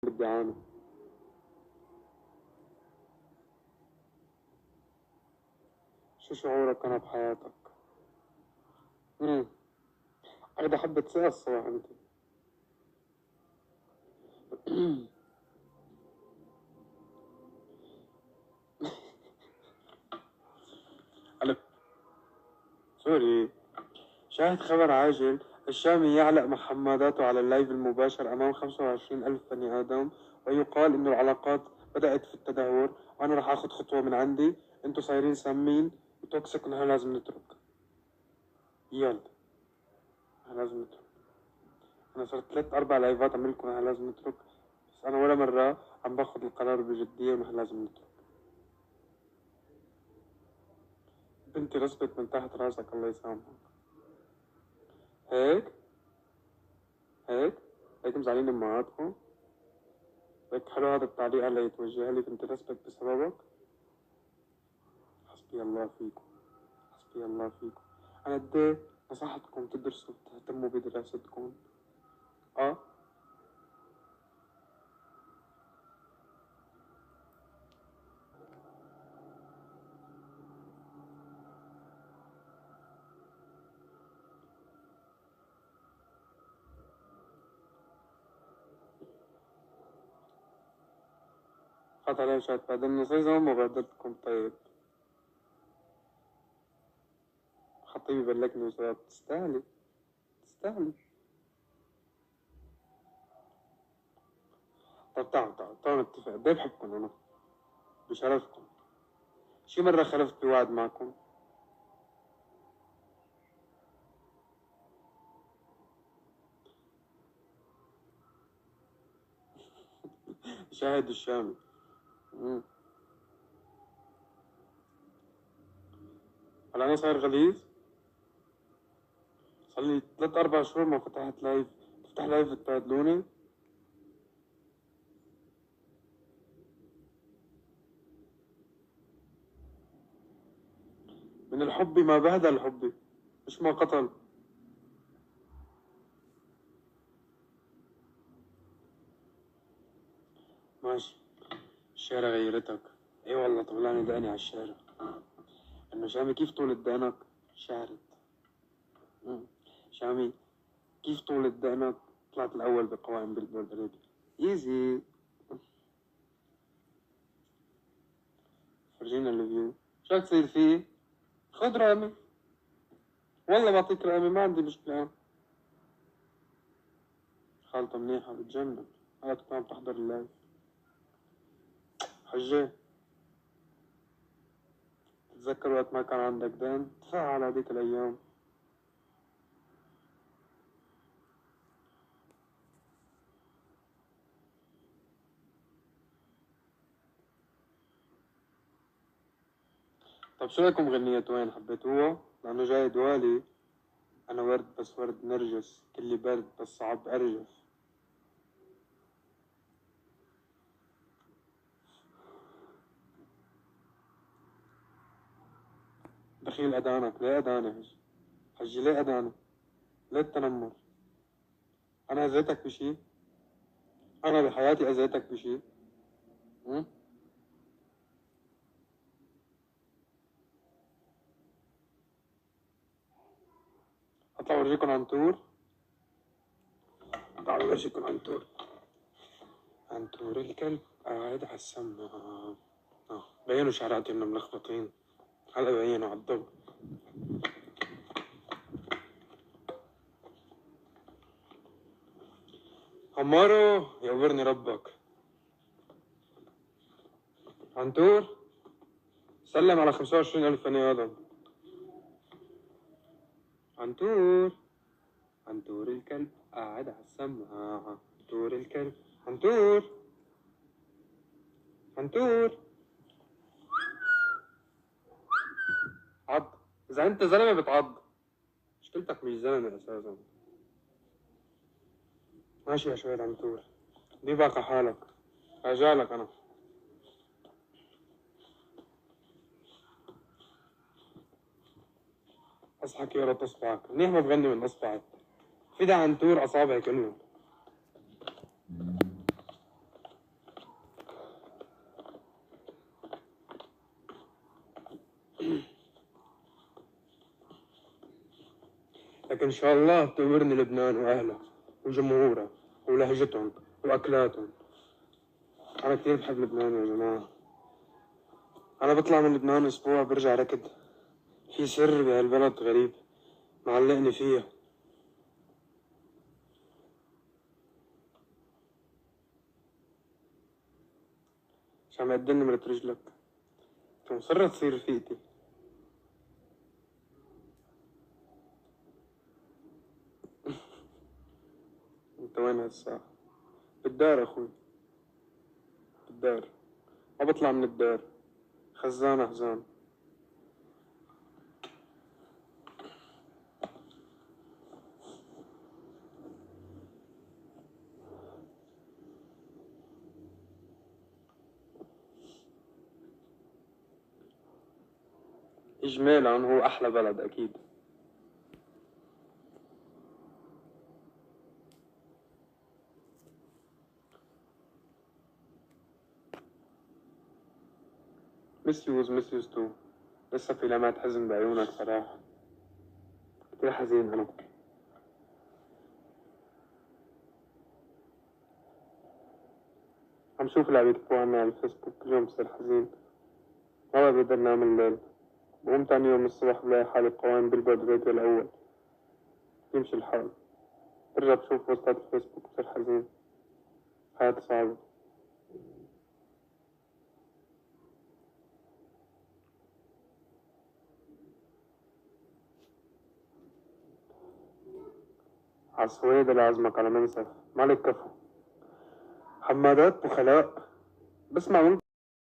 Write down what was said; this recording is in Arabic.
بدي أعاني. شو شعورك أنا بحياتك؟ أقدر حبة ثقة الصراحة أنت. ألف. سوري. شاهد خبر عاجل: الشامي يعلق مع حماداته على اللايف المباشر أمام 25,000 بني آدم، ويقال إنه العلاقات بدأت في التدهور، وأنا راح آخذ خطوة من عندي. أنتوا صايرين سامين وتوكسيك ونحن لازم نترك. يلا نحن لازم نترك. أنا صرت 3-4 لايفات عملكم نحن لازم نترك، بس أنا ولا مرة عم باخذ القرار بجدية ونحن لازم نترك. بنتي رسبت من تحت راسك الله يسامحك. هيك هيك هيك مزعلين امهاتكم؟ هيك حلو هذا التعليق هلا يتوجه لي، بنتي رسبت بسببك؟ حسبي الله فيكم، حسبي الله فيكم. أنا قد نصحتكم تدرسوا تهتموا بدراستكم. خط علي شات بعدين صار زمان ما بهدلتكم. طيب خطيبي بلكني وصار تستاهلي، تستاهلي. طب تعالوا نتفق، قد بحبكم أنا، بشرفكم. شي مرة خلفت بوعد معكم؟ شاهد الشامي. هلا أنا صاير غليظ؟ صار لي 3-4 شهور ما فتحت لايف. تفتح لايف تبادلوني؟ من الحب ما بهدل الحب، مش ما قتل. ماشي. الشارع غيرتك؟ اي والله طلعني دقني على الشارع. انه شامي كيف طولة دقنك؟ شعرت. شامي كيف طولة دقنك؟ طلعت الأول بقوائم بالبلد. ايزي. فرجينا الفيو. شو بدك تصير فيه؟ خذ رامي، والله بعطيك رامي، ما عندي مشكلة. خالته منيحة بتجنن. هلا كنت عم تحضر اللايف. حجة، تتذكر وقت ما كان عندك دين؟ تفعل هذيك الأيام. طب شو رايكم غنية وين حبيتوها؟ لأنه جاي دوالي. أنا ورد بس ورد نرجس، كلي برد بس صعب أرجف. دخيل أدانك، ليه أداني حجي ليه أداني؟ ليه التنمر؟ أنا أذيتك بشي؟ أنا بحياتي أذيتك بشي؟ أطلع أورجيكم عنتور؟ تعالوا أورجيكم عنتور. عنتور الكلب قاعد على السماعة. بينوا شعراتي إنه ملخبطين. هلا بينوا على الضب. عمارو يقبرني ربك. عنتور سلم على 25,000 بني آدم. عنتور، عنتور الكلب قاعد على السماعة. عنتور الكلب، عنتور، عنتور. عض. إذا أنت زلمة بتعض، مشكلتك مش زلمة أساسا. ماشي يا شوية عنتور، دي باقي حالك، رجالك أنا. أصحك يا رب أصبعك، منيح ما بغني من أصبعك. فدا عنتور أصابعي كلهم. لكن إن شاء الله بتأمرني لبنان وأهلها وجمهورها ولهجتهم وأكلاتهم. أنا كتير بحب لبنان يا جماعة. أنا بطلع من لبنان أسبوع برجع ركض. في سر بهالبلد غريب معلقني فيها. مش عم يقدرني نمرة رجلك. أنت مصرة تصير رفيقتي. أنت وين هالساعة؟ بالدار أخوي، بالدار. ما بطلع من الدار، خزان أحزان. إجمالا هو أحلى بلد أكيد. مسيوز تو. لسه في لمعة حزن بعيونك صراحة. كتير حزين أنا. عم شوف اللي عم يكتبوا عني على الفيسبوك، كل يوم بصير حزين. ما بقدر نام الليل. بقوم تاني يوم الصبح بلاقي حالي قوام بالبرد بيتي الأول. يمشي الحال. برجع بشوف بوستات الفيسبوك بصير حزين. حياتي صعبة. عالسويد اللي عزمك على منسف مالك كفو. حمادات بخلاء. بسمع